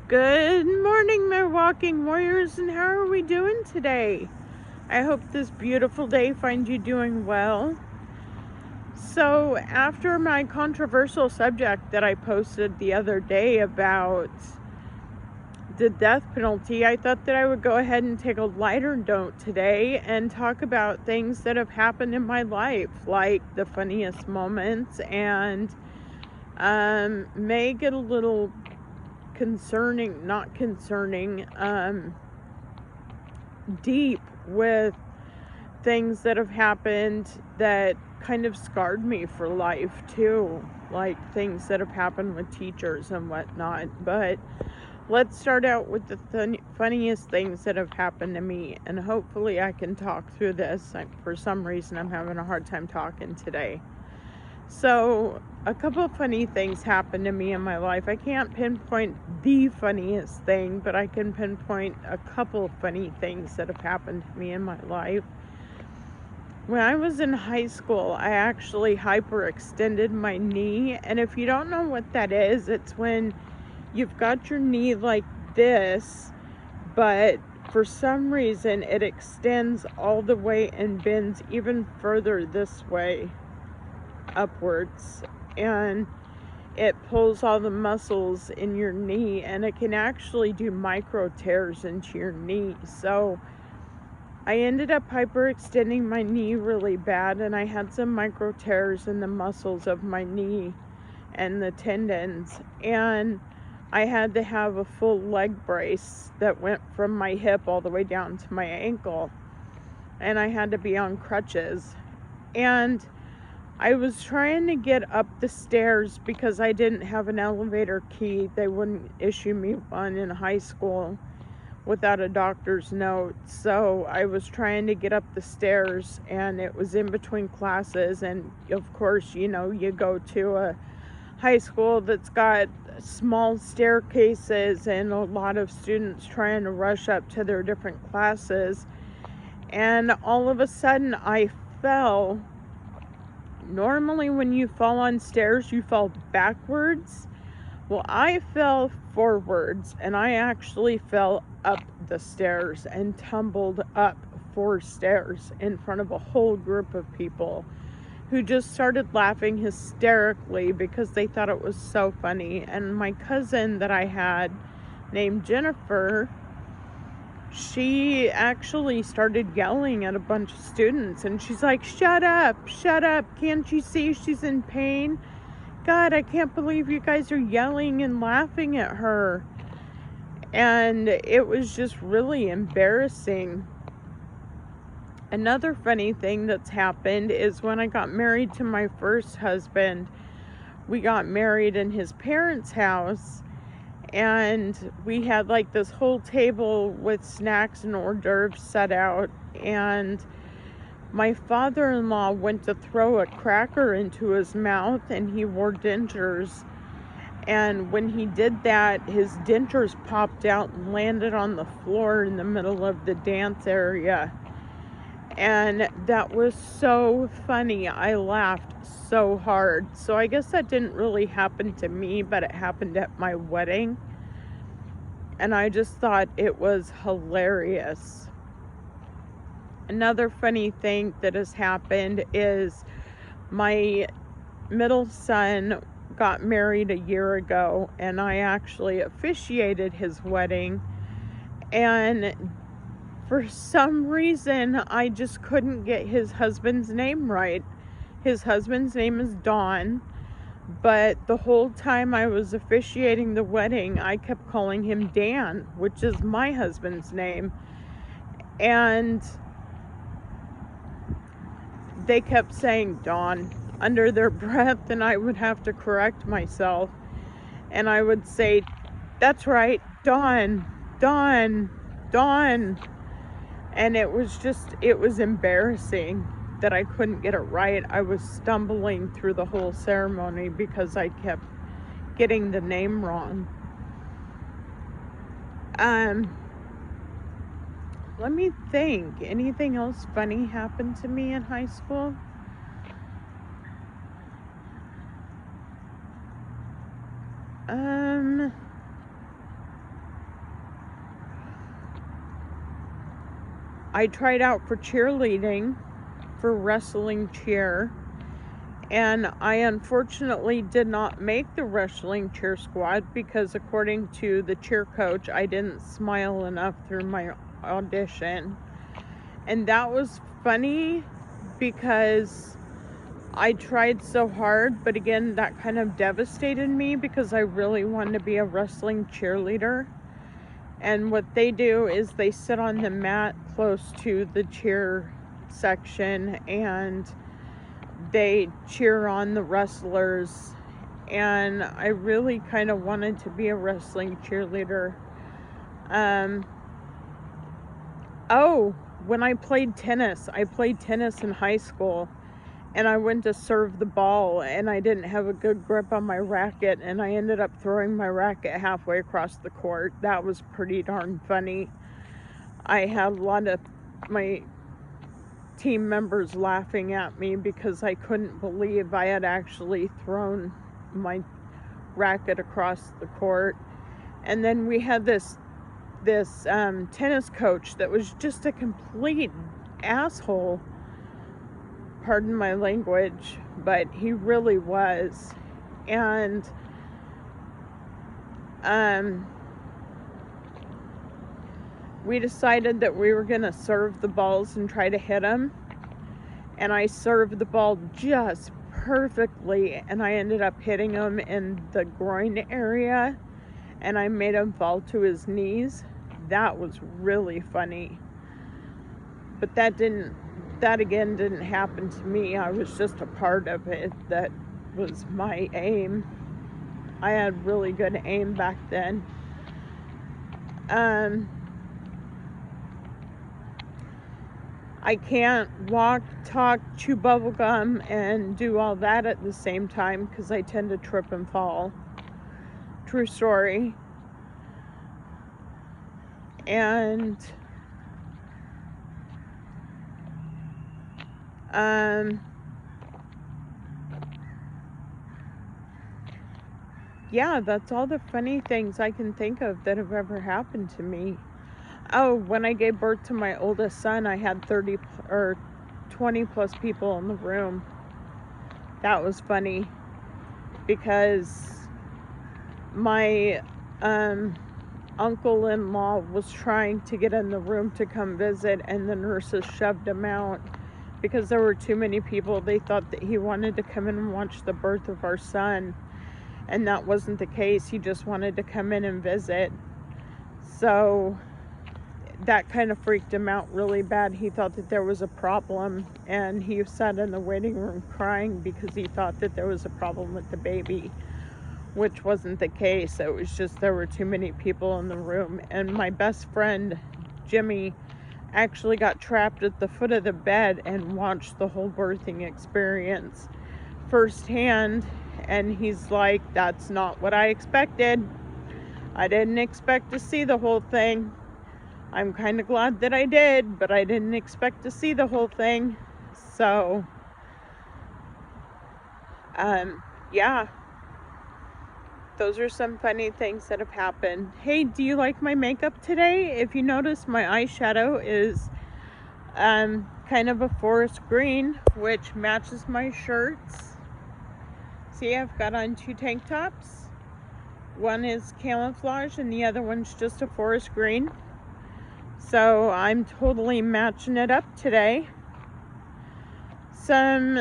Good morning, my walking warriors, and how are we doing today? I hope this beautiful day finds you doing well. So, after my controversial subject that I posted the other day about the death penalty, I thought that I would go ahead and take a lighter note today and talk about things that have happened in my life, like the funniest moments, and may get a little deep with things that have happened that kind of scarred me for life too, like things that have happened with teachers and whatnot. But let's start out with the funniest things that have happened to me, and hopefully I can talk through this. For some reason, I'm having a hard time talking today. So, a couple of funny things happened to me in my life. I can't pinpoint the funniest thing, but I can pinpoint a couple of funny things that have happened to me in my life. When I was in high school, I actually hyperextended my knee. And if you don't know what that is, it's when you've got your knee like this, but for some reason it extends all the way and bends even further this way upwards, and it pulls all the muscles in your knee, and it can actually do micro tears into your knee. So I ended up hyperextending my knee really bad, and I had some micro tears in the muscles of my knee and the tendons, and I had to have a full leg brace that went from my hip all the way down to my ankle, and I had to be on crutches. And I was trying to get up the stairs because I didn't have an elevator key. They wouldn't issue me one in high school without a doctor's note. So I was trying to get up the stairs, and it was in between classes. And of course, you go to a high school that's got small staircases and a lot of students trying to rush up to their different classes. And all of a sudden I fell. Normally when you fall on stairs, you fall backwards. Well, I fell forwards, and I actually fell up the stairs and tumbled up 4 stairs in front of a whole group of people who just started laughing hysterically because they thought it was so funny. And my cousin that I had named Jennifer, she actually started yelling at a bunch of students, and she's like, shut up, can't you see she's in pain? God, I can't believe you guys are yelling and laughing at her. And it was just really embarrassing. Another funny thing that's happened is when I got married to my first husband, we got married in his parents' house, and we had like this whole table with snacks and hors d'oeuvres set out, and my father-in-law went to throw a cracker into his mouth, and he wore dentures, and when he did that, his dentures popped out and landed on the floor in the middle of the dance area. And that was so funny. I laughed so hard. So I guess that didn't really happen to me, but it happened at my wedding. And I just thought it was hilarious. Another funny thing that has happened is my middle son got married a year ago, and I actually officiated his wedding. And for some reason, I just couldn't get his husband's name right. His husband's name is Don, but the whole time I was officiating the wedding, I kept calling him Dan, which is my husband's name. And they kept saying Don under their breath, and I would have to correct myself. And I would say, that's right, Don, Don, Don. And it was embarrassing that I couldn't get it right. I was stumbling through the whole ceremony because I kept getting the name wrong. Let me think. Anything else funny happened to me in high school? I tried out for cheerleading, for wrestling cheer, and I unfortunately did not make the wrestling cheer squad because according to the cheer coach, I didn't smile enough through my audition. And that was funny because I tried so hard, but again, that kind of devastated me because I really wanted to be a wrestling cheerleader. And what they do is they sit on the mat close to the cheer section and they cheer on the wrestlers. And I really kind of wanted to be a wrestling cheerleader. When I played tennis in high school. And I went to serve the ball and I didn't have a good grip on my racket and I ended up throwing my racket halfway across the court. That was pretty darn funny. I had a lot of my team members laughing at me because I couldn't believe I had actually thrown my racket across the court. And then we had this tennis coach that was just a complete asshole. Pardon my language, but he really was. And we decided that we were going to serve the balls and try to hit them. And I served the ball just perfectly, and I ended up hitting him in the groin area, and I made him fall to his knees. That was really funny. But that again didn't happen to me. I was just a part of it. That was my aim. I had really good aim back then. I can't walk, talk, chew bubble gum, and do all that at the same time because I tend to trip and fall. True story. And yeah, that's all the funny things I can think of that have ever happened to me. When I gave birth to my oldest son, I had 30 or 20 plus people in the room. That was funny because my uncle-in-law was trying to get in the room to come visit, and the nurses shoved him out because there were too many people. They thought that he wanted to come in and watch the birth of our son, and that wasn't the case. He just wanted to come in and visit. So that kind of freaked him out really bad. He thought that there was a problem, and he sat in the waiting room crying because he thought that there was a problem with the baby, which wasn't the case. It was just there were too many people in the room. And my best friend, Jimmy, actually got trapped at the foot of the bed and watched the whole birthing experience firsthand. And he's like, that's not what I expected. I didn't expect to see the whole thing. I'm kind of glad that I did, but I didn't expect to see the whole thing. So, yeah. Those are some funny things that have happened. Hey, do you like my makeup today? If you notice, my eyeshadow is kind of a forest green, which matches my shirts. See, I've got on 2 tank tops. One is camouflage and the other one's just a forest green. So I'm totally matching it up today. Some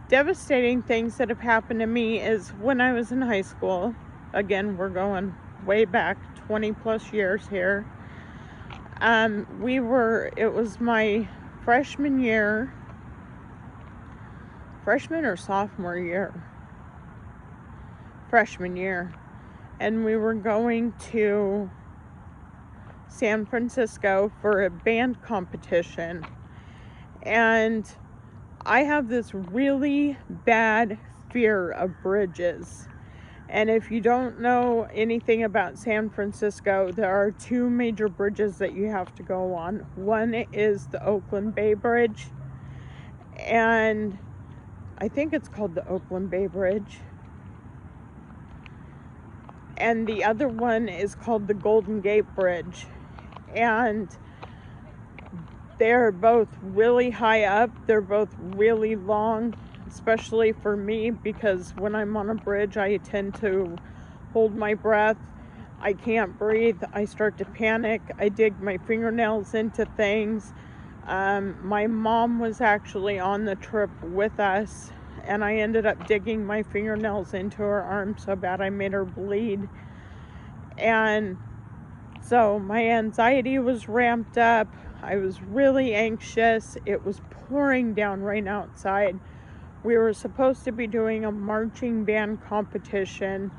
devastating things that have happened to me is when I was in high school. Again, we're going way back 20 plus years here. It was my freshman or sophomore year? Freshman year. And we were going to San Francisco for a band competition. And I have this really bad fear of bridges. And if you don't know anything about San Francisco, there are 2 major bridges that you have to go on. One is the Oakland Bay Bridge, and I think it's called the Oakland Bay Bridge. And the other one is called the Golden Gate Bridge. And They're both really high up. They're both really long, especially for me, because when I'm on a bridge, I tend to hold my breath. I can't breathe. I start to panic. I dig my fingernails into things. My mom was actually on the trip with us, and I ended up digging my fingernails into her arm so bad I made her bleed. And so my anxiety was ramped up. I was really anxious. It was pouring down rain outside. We were supposed to be doing a marching band competition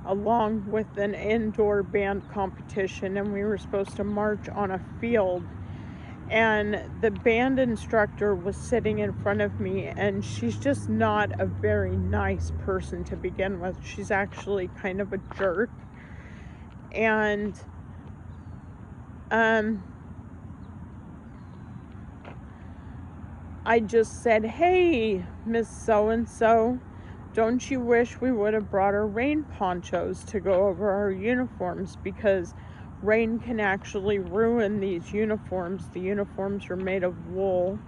along with an indoor band competition, and we were supposed to march on a field. And the band instructor was sitting in front of me, and she's just not a very nice person to begin with. She's actually kind of a jerk. And I just said, "Hey, Miss So-and-so, don't you wish we would have brought our rain ponchos to go over our uniforms, because rain can actually ruin these uniforms. The uniforms are made of wool."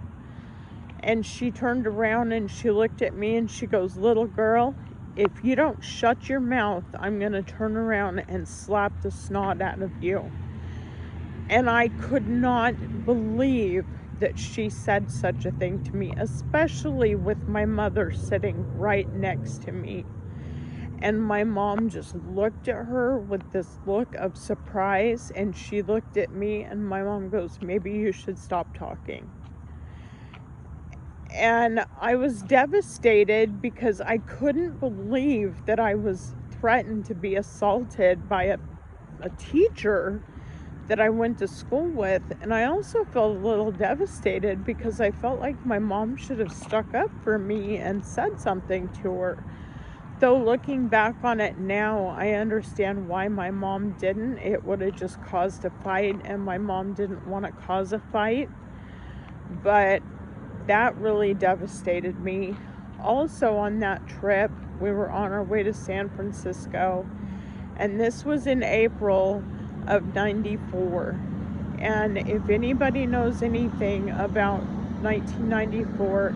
And she turned around and she looked at me and she goes, "Little girl, if you don't shut your mouth, I'm going to turn around and slap the snot out of you." And I could not believe that she said such a thing to me, especially with my mother sitting right next to me. And my mom just looked at her with this look of surprise, and she looked at me, and my mom goes, "Maybe you should stop talking." And I was devastated because I couldn't believe that I was threatened to be assaulted by a teacher that I went to school with. And I also felt a little devastated because I felt like my mom should have stuck up for me and said something to her. Though looking back on it now, I understand why my mom didn't. It would have just caused a fight, and my mom didn't want to cause a fight. But that really devastated me. Also on that trip, we were on our way to San Francisco, and this was in April of 94. And if anybody knows anything about 1994,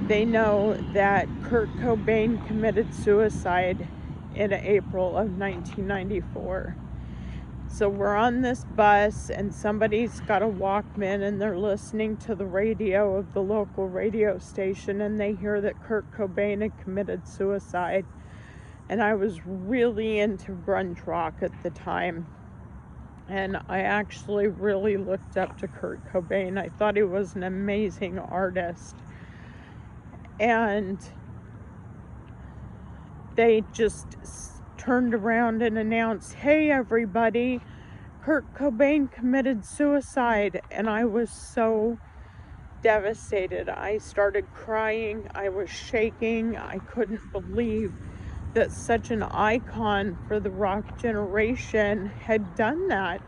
they know that Kurt Cobain committed suicide in April of 1994. So we're on this bus, and somebody's got a Walkman, and they're listening to the radio of the local radio station, and they hear that Kurt Cobain had committed suicide. And I was really into grunge rock at the time, and I actually really looked up to Kurt Cobain. I thought he was an amazing artist. And they just turned around and announced, "Hey everybody, Kurt Cobain committed suicide." And I was so devastated. I started crying. I was shaking. I couldn't believe that such an icon for the rock generation had done that.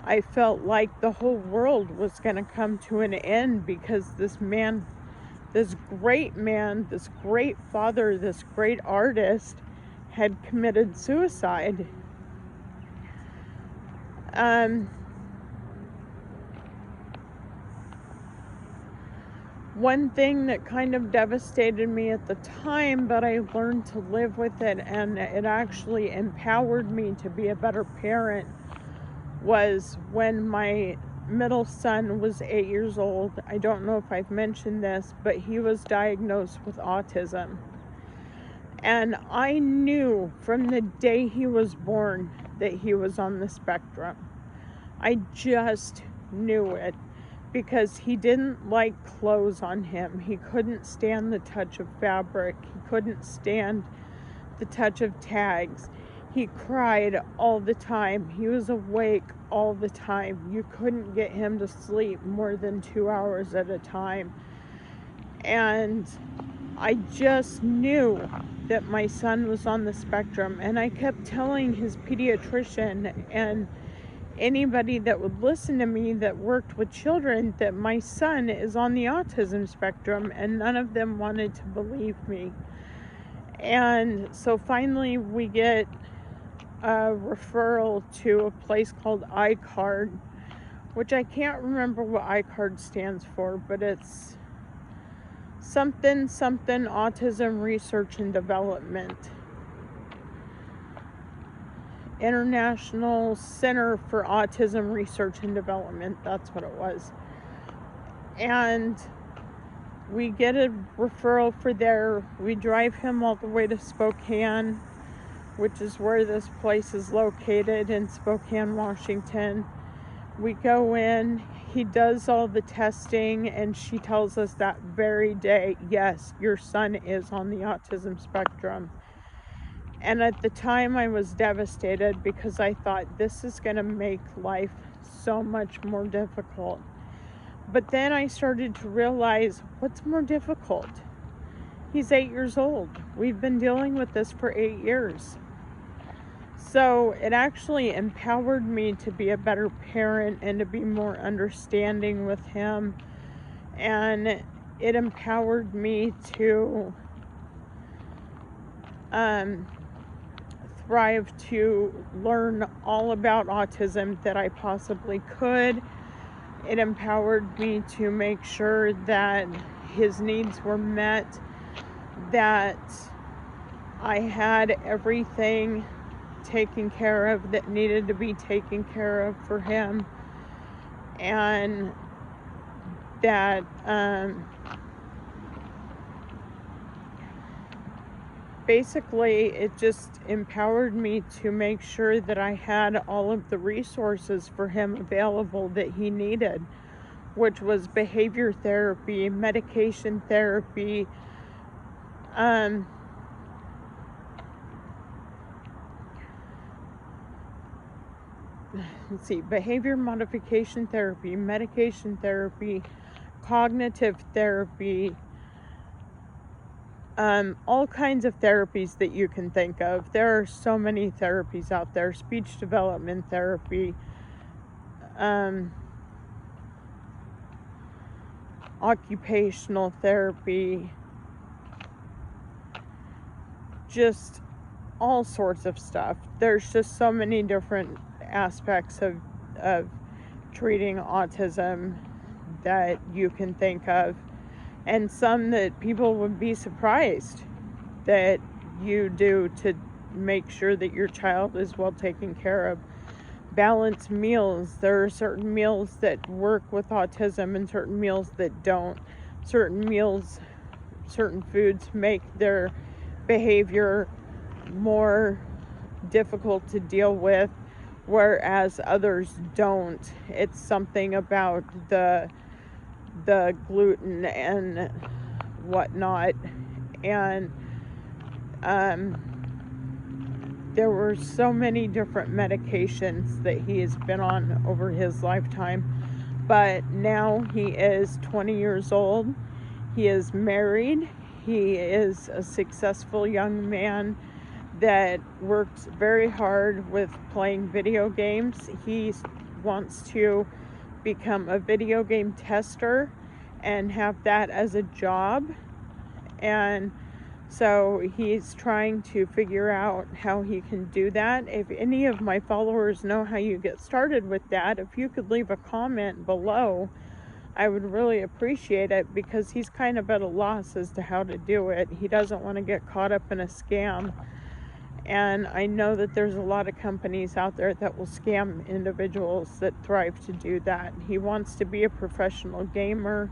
I felt like the whole world was going to come to an end because this man, this great man, this great father, this great artist had committed suicide. One thing that kind of devastated me at the time, but I learned to live with it, and it actually empowered me to be a better parent, was when my middle son was 8 years old. I don't know if I've mentioned this, but he was diagnosed with autism. And I knew from the day he was born that he was on the spectrum. I just knew it, because he didn't like clothes on him. He couldn't stand the touch of fabric. He couldn't stand the touch of tags. He cried all the time. He was awake all the time. You couldn't get him to sleep more than 2 hours at a time. And I just knew that my son was on the spectrum. And I kept telling his pediatrician and anybody that would listen to me that worked with children that my son is on the autism spectrum, and none of them wanted to believe me. And so finally we get a referral to a place called iCard, which I can't remember what ICARD stands for, but it's something Autism Research and Development. International Center for Autism Research and Development, that's what it was. And we get a referral for there. We drive him all the way to Spokane, which is where this place is located, in Spokane, Washington. We go in, he does all the testing, and she tells us that very day, yes, your son is on the autism spectrum. And at the time I was devastated because I thought this is going to make life so much more difficult. But then I started to realize, what's more difficult? He's 8 years old. We've been dealing with this for 8 years. So it actually empowered me to be a better parent and to be more understanding with him. And it empowered me to thrive, to learn all about autism that I possibly could. It empowered me to make sure that his needs were met, that I had everything taken care of that needed to be taken care of for him, and that basically it just empowered me to make sure that I had all of the resources for him available that he needed, which was behavior therapy, medication therapy, behavior modification therapy, medication therapy, cognitive therapy, all kinds of therapies that you can think of. There are so many therapies out there. Speech development therapy, occupational therapy, just all sorts of stuff. There's just so many different aspects of treating autism that you can think of, and some that people would be surprised that you do to make sure that your child is well taken care of. Balanced meals. There are certain meals that work with autism and certain meals that don't. Certain meals, certain foods make their behavior more difficult to deal with, whereas others don't. It's something about the gluten and whatnot. And there were so many different medications that he has been on over his lifetime. But now he is 20 years old. He is married. He is a successful young man that works very hard with playing video games. He wants to become a video game tester and have that as a job. And so he's trying to figure out how he can do that. If any of my followers know how you get started with that, if you could leave a comment below, I would really appreciate it, because he's kind of at a loss as to how to do it. He doesn't want to get caught up in a scam. And I know that there's a lot of companies out there that will scam individuals that thrive to do that. He wants to be a professional gamer.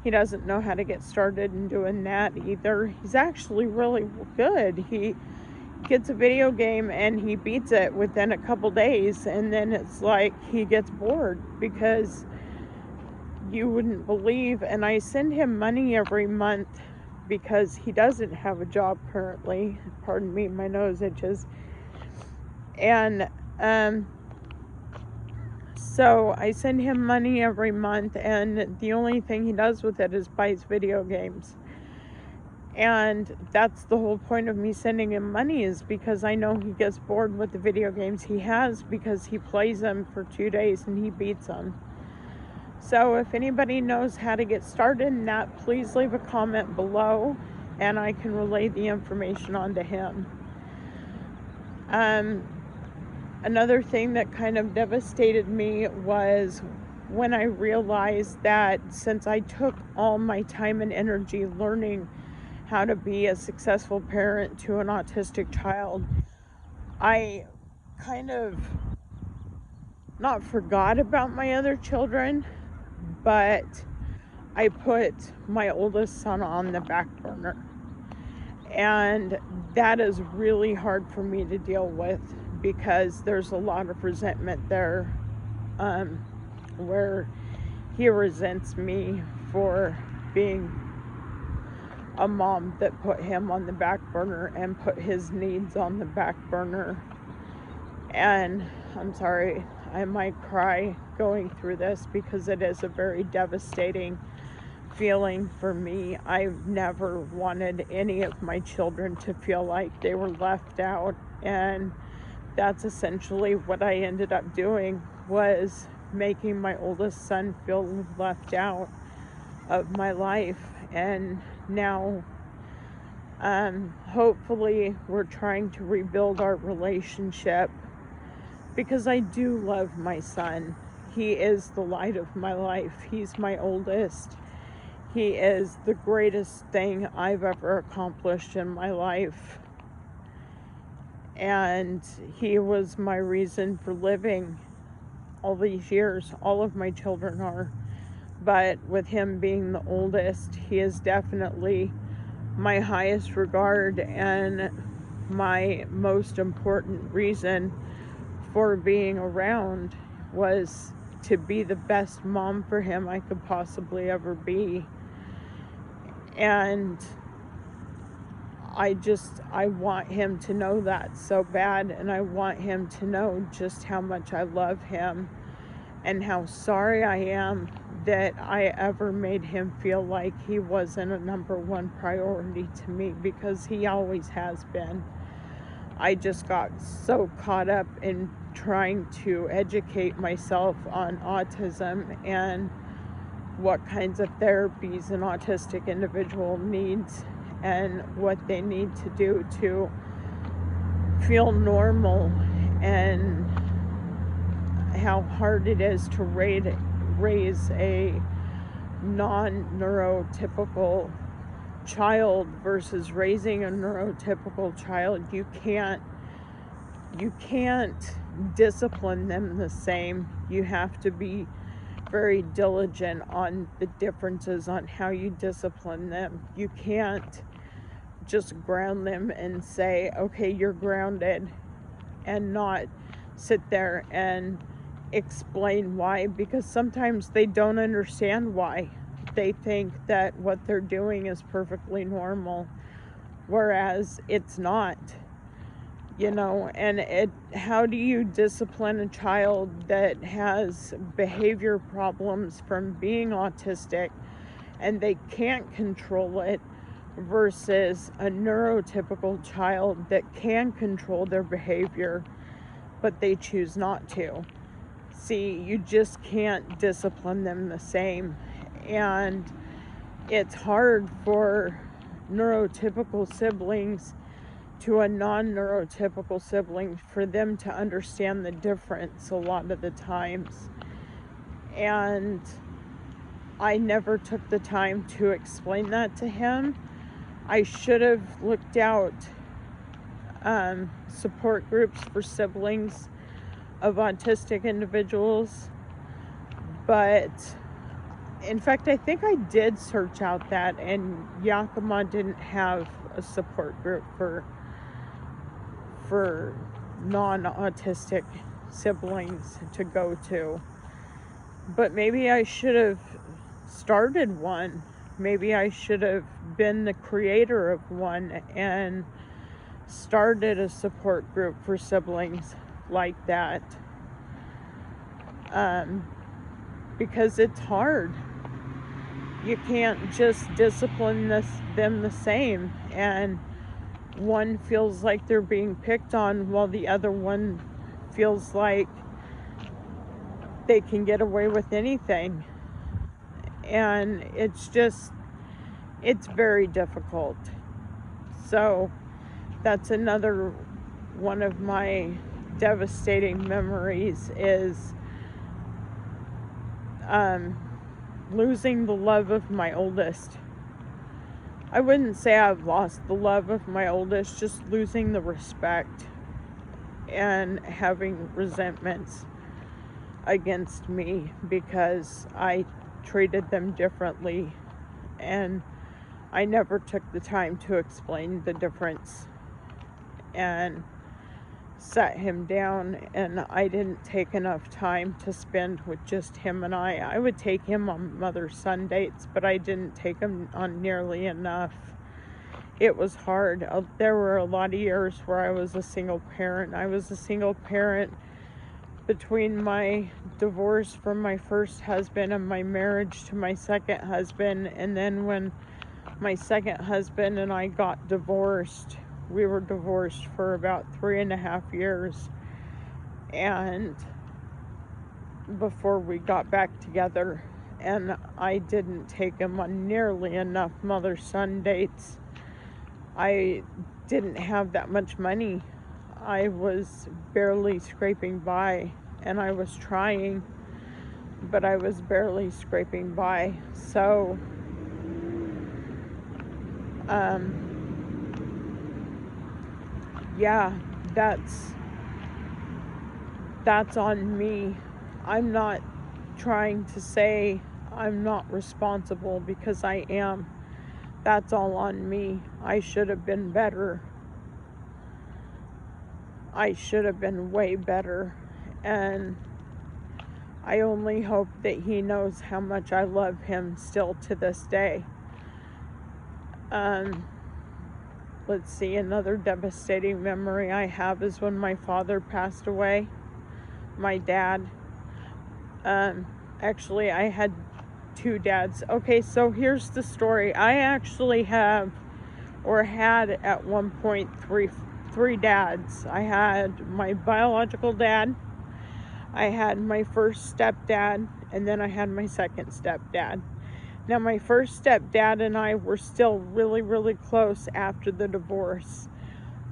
He doesn't know how to get started in doing that either. He's actually really good. He gets a video game and he beats it within a couple days, and then it's like he gets bored, because you wouldn't believe, and I send him money every month because he doesn't have a job currently. Pardon me, my nose itches. And so I send him money every month, and the only thing he does with it is buys video games. And that's the whole point of me sending him money, is because I know he gets bored with the video games he has, because he plays them for 2 days and he beats them. So if anybody knows how to get started in that, please leave a comment below and I can relay the information on to him. Another thing that kind of devastated me was when I realized that since I took all my time and energy learning how to be a successful parent to an autistic child, I kind of not forgot about my other children, but I put my oldest son on the back burner. And that is really hard for me to deal with because there's a lot of resentment there, where he resents me for being a mom that put him on the back burner and put his needs on the back burner. And I'm sorry, I might cry going through this because it is a very devastating feeling for me. I've never wanted any of my children to feel like they were left out, and that's essentially what I ended up doing, was making my oldest son feel left out of my life. And now hopefully we're trying to rebuild our relationship, because I do love my son. He is the light of my life. He's my oldest. He is the greatest thing I've ever accomplished in my life. And he was my reason for living all these years. All of my children are. But with him being the oldest, he is definitely my highest regard and my most important reason for being around, was to be the best mom for him I could possibly ever be. And I want him to know that so bad, and I want him to know just how much I love him and how sorry I am that I ever made him feel like he wasn't a number one priority to me, because he always has been. I just got so caught up in trying to educate myself on autism and what kinds of therapies an autistic individual needs and what they need to do to feel normal, and how hard it is to raise a non-neurotypical child versus raising a neurotypical child. You can't discipline them the same. You have to be very diligent on the differences on how you discipline them. You can't just ground them and say, okay, you're grounded, and not sit there and explain why, because sometimes they don't understand why. They think that what they're doing is perfectly normal, whereas it's not. And how do you discipline a child that has behavior problems from being autistic and they can't control it, versus a neurotypical child that can control their behavior but they choose not to? See, you just can't discipline them the same. And it's hard for neurotypical siblings to a non-neurotypical sibling for them to understand the difference a lot of the times. And I never took the time to explain that to him. I should have looked out support groups for siblings of autistic individuals, but in fact, I think I did search out that, and Yakima didn't have a support group for non-autistic siblings to go to. But maybe I should have started one. Maybe I should have been the creator of one and started a support group for siblings like that. Because it's hard. You can't just discipline them the same, and one feels like they're being picked on while the other one feels like they can get away with anything. And it's very difficult. So that's another one of my devastating memories, is um, losing the love of my oldest. I wouldn't say I've lost the love of my oldest, just losing the respect and having resentments against me because I treated them differently, and I never took the time to explain the difference and sat him down, and I didn't take enough time to spend with just him and I. I would take him on mother-son dates, but I didn't take him on nearly enough. It was hard. There were a lot of years where I was a single parent. I was a single parent between my divorce from my first husband and my marriage to my second husband. And then when my second husband and I got divorced, we were divorced for about 3.5 years. And before we got back together, and I didn't take him on nearly enough mother-son dates. I didn't have that much money. I was barely scraping by, and I was trying, but I was barely scraping by. So, yeah, that's on me. I'm not trying to say I'm not responsible, because I am. That's all on me. I should have been better. I should have been way better. And I only hope that he knows how much I love him still to this day. Let's see, another devastating memory I have is when my father passed away. My dad. Actually, I had 2 dads. Okay, so here's the story. I actually have, or had at one point, three dads. I had my biological dad, I had my first stepdad, and then I had my second stepdad. Now, my first stepdad and I were still really, really close after the divorce.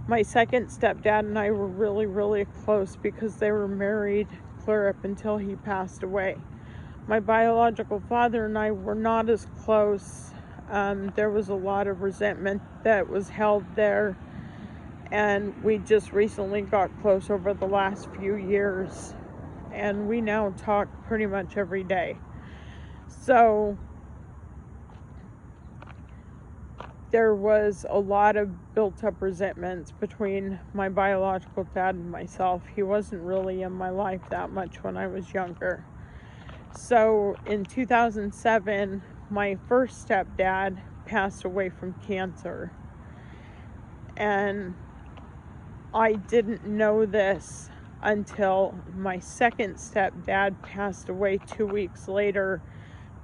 My second stepdad and I were really, really close because they were married clear up until he passed away. My biological father and I were not as close. There was a lot of resentment that was held there, and we just recently got close over the last few years, and we now talk pretty much every day. So there was a lot of built up resentments between my biological dad and myself. He wasn't really in my life that much when I was younger. So in 2007, my first stepdad passed away from cancer. And I didn't know this until my second stepdad passed away 2 weeks later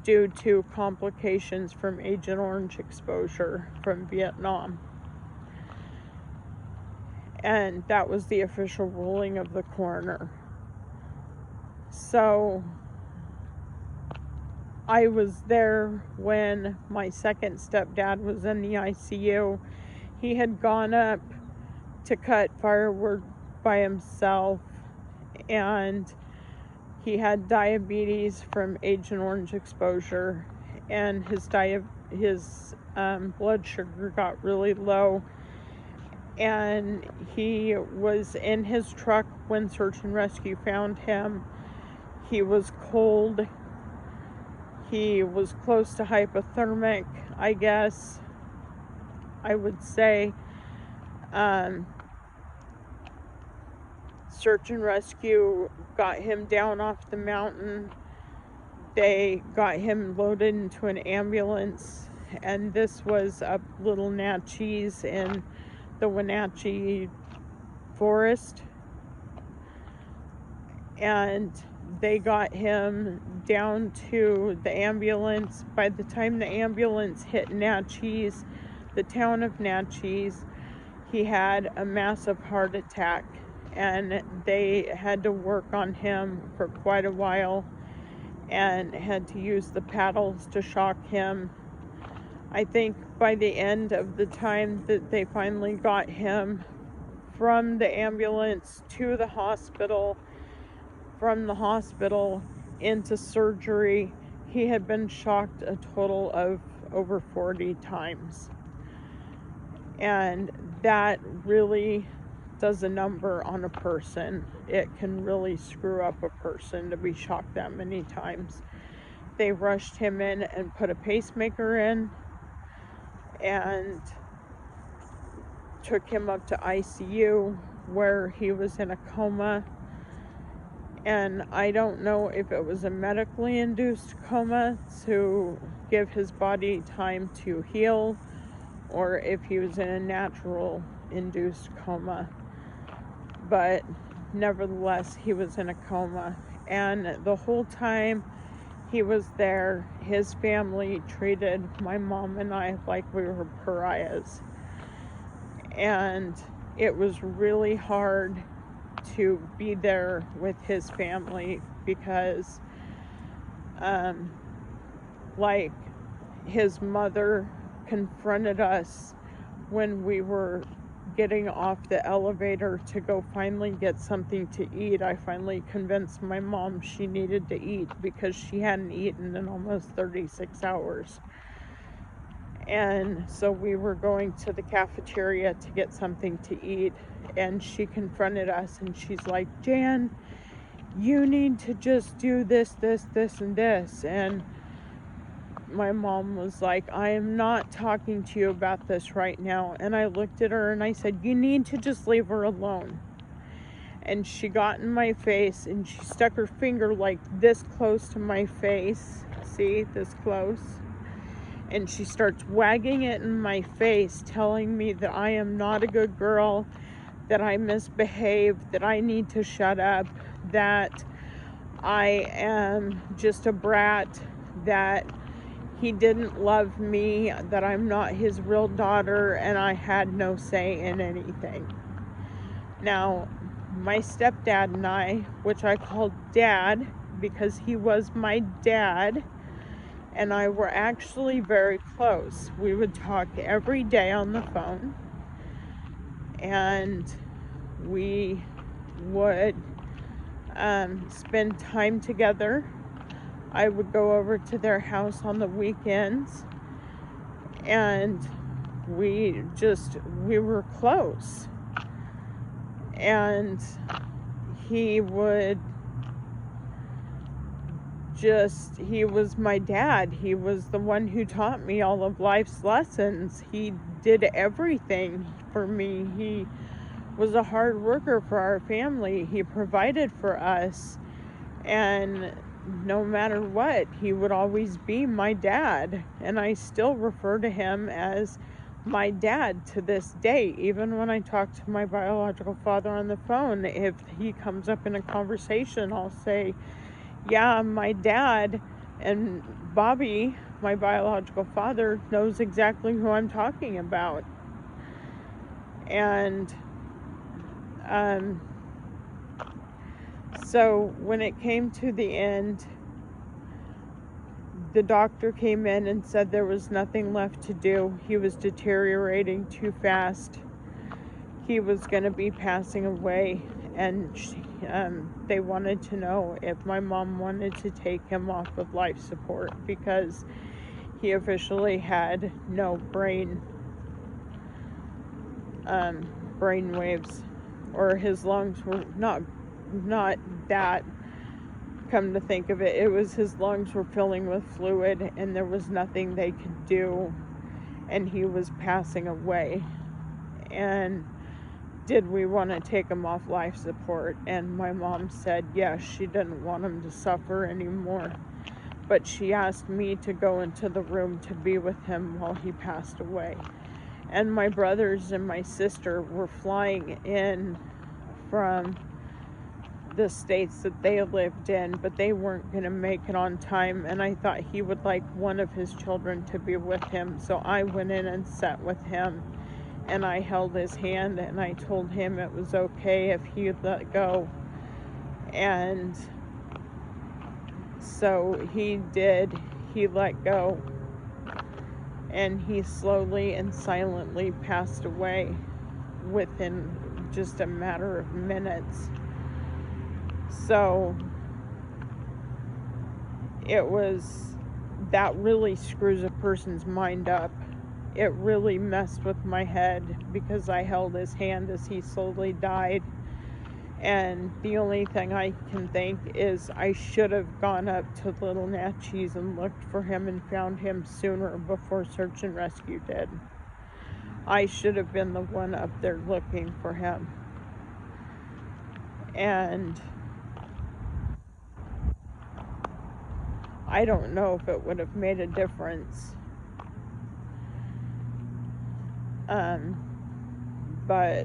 due to complications from Agent Orange exposure from Vietnam. And that was the official ruling of the coroner. So I was there when my second stepdad was in the ICU. He had gone up to cut firewood by himself, and he had diabetes from Agent Orange exposure, and his blood sugar got really low, and he was in his truck when search and rescue found him. He was cold. He was close to hypothermic, I guess I would say. Search and rescue got him down off the mountain. They got him loaded into an ambulance, and this was up Little Natchez in the Wenatchee Forest. And they got him down to the ambulance. By the time the ambulance hit Natchez, the town of Natchez, he had a massive heart attack, and they had to work on him for quite a while and had to use the paddles to shock him. I think by the end of the time that they finally got him from the ambulance to the hospital, from the hospital, into surgery. He had been shocked a total of over 40 times. And that really does a number on a person. It can really screw up a person to be shocked that many times. They rushed him in and put a pacemaker in and took him up to ICU where he was in a coma. And I don't know if it was a medically induced coma to give his body time to heal, or if he was in a natural induced coma. But nevertheless, he was in a coma. And the whole time he was there, his family treated my mom and I like we were pariahs. And it was really hard to be there with his family because like his mother confronted us when we were getting off the elevator to go finally get something to eat. I finally convinced my mom she needed to eat because she hadn't eaten in almost 36 hours. And so we were going to the cafeteria to get something to eat, and she confronted us and she's like, Jan, you need to just do this, and this. And my mom was like, I am not talking to you about this right now. And I looked at her and I said, you need to just leave her alone. And she got in my face and she stuck her finger like this close to my face. See, this close. And she starts wagging it in my face, telling me that I am not a good girl, that I misbehaved, that I need to shut up, that I am just a brat, that he didn't love me, that I'm not his real daughter, and I had no say in anything. Now, my stepdad and I, which I called Dad because he was my dad, and I were actually very close. We would talk every day on the phone, and we would spend time together. I would go over to their house on the weekends, and we were close. And he was my dad. He was the one who taught me all of life's lessons. He did everything for me. He was a hard worker for our family. He provided for us. And no matter what, he would always be my dad. And I still refer to him as my dad to this day. Even when I talk to my biological father on the phone, if he comes up in a conversation, I'll say, yeah, my dad. And Bobby, my biological father, knows exactly who I'm talking about. And so when it came to the end, the doctor came in and said there was nothing left to do. He was deteriorating too fast. He was going to be passing away, and they wanted to know if my mom wanted to take him off of life support because he officially had no brain waves, or his lungs were not that. Come to think of it, it was his lungs were filling with fluid and there was nothing they could do, and he was passing away. And did we want to take him off life support? And my mom said yes, she didn't want him to suffer anymore, but she asked me to go into the room to be with him while he passed away. And my brothers and my sister were flying in from the states that they lived in, but they weren't going to make it on time, and I thought he would like one of his children to be with him. So I went in and sat with him, and I held his hand, and I told him it was okay if he would let go. And so he did. He let go, and he slowly and silently passed away within just a matter of minutes. So that really screws a person's mind up. It really messed with my head because I held his hand as he slowly died. And the only thing I can think is I should have gone up to Little Natchez and looked for him and found him sooner before search and rescue did. I should have been the one up there looking for him. And I don't know if it would have made a difference. But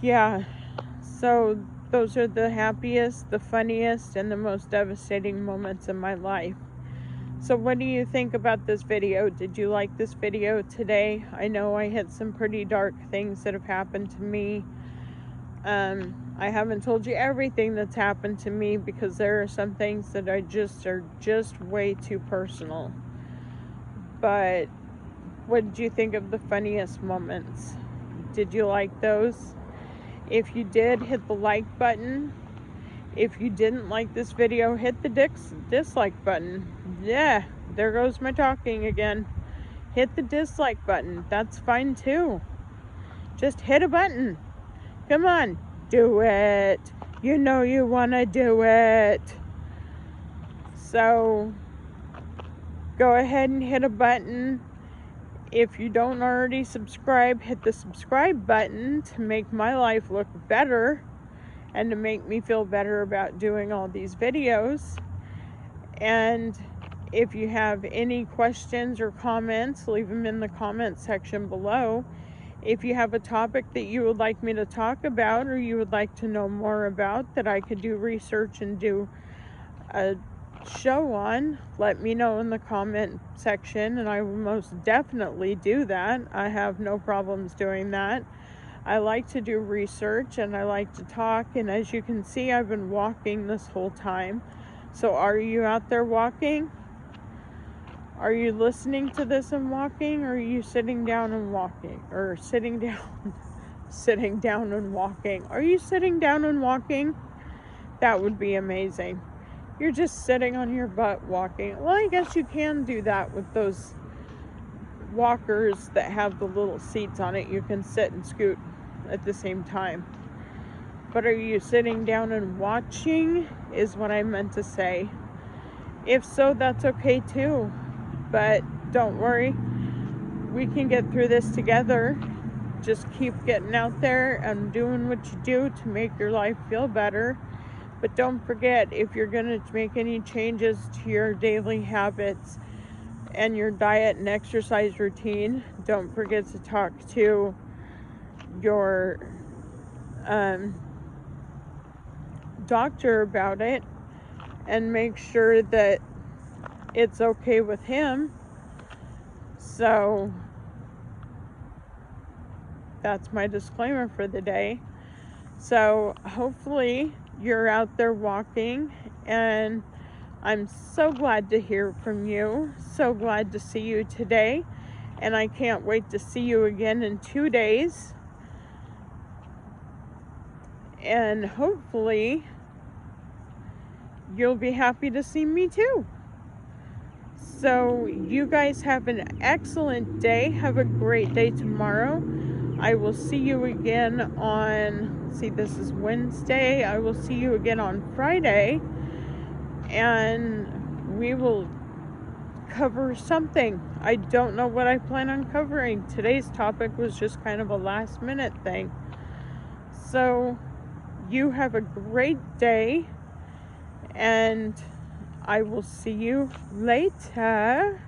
yeah, so those are the happiest, the funniest, and the most devastating moments in my life. So what do you think about this video? Did you like this video today? I know I had some pretty dark things that have happened to me. I haven't told you everything that's happened to me because there are some things that are just way too personal. But what did you think of the funniest moments? Did you like those? If you did, hit the like button. If you didn't like this video, hit the dislike button. Yeah, there goes my talking again. Hit the dislike button. That's fine too. Just hit a button. Come on, do it. You know you want to do it. So go ahead and hit a button. If you don't already subscribe, hit the subscribe button to make my life look better and to make me feel better about doing all these videos. And if you have any questions or comments, leave them in the comment section below. If you have a topic that you would like me to talk about or you would like to know more about that I could do research and do a show on, let me know in the comment section and I will most definitely do that. I have no problems doing that. I like to do research and I like to talk, and as you can see, I've been walking this whole time. So are you out there walking? Are you listening to this and walking, or are you sitting down and walking? Or sitting down and walking? Are you sitting down and walking? That would be amazing. You're just sitting on your butt walking. Well, I guess you can do that with those walkers that have the little seats on it. You can sit and scoot at the same time. But are you sitting down and watching is what I meant to say. If so, that's okay too. But don't worry, we can get through this together. Just keep getting out there and doing what you do to make your life feel better. But don't forget, if you're going to make any changes to your daily habits and your diet and exercise routine, don't forget to talk to your doctor about it and make sure that it's okay with him. So that's my disclaimer for the day. So hopefully you're out there walking, and I'm so glad to hear from you. So glad to see you today, and I can't wait to see you again in 2 days. And hopefully you'll be happy to see me too. So you guys have an excellent day. Have a great day tomorrow. I will see you again on, this is Wednesday. I will see you again on Friday. And we will cover something. I don't know what I plan on covering. Today's topic was just kind of a last minute thing. So you have a great day. And I will see you later.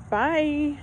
Bye.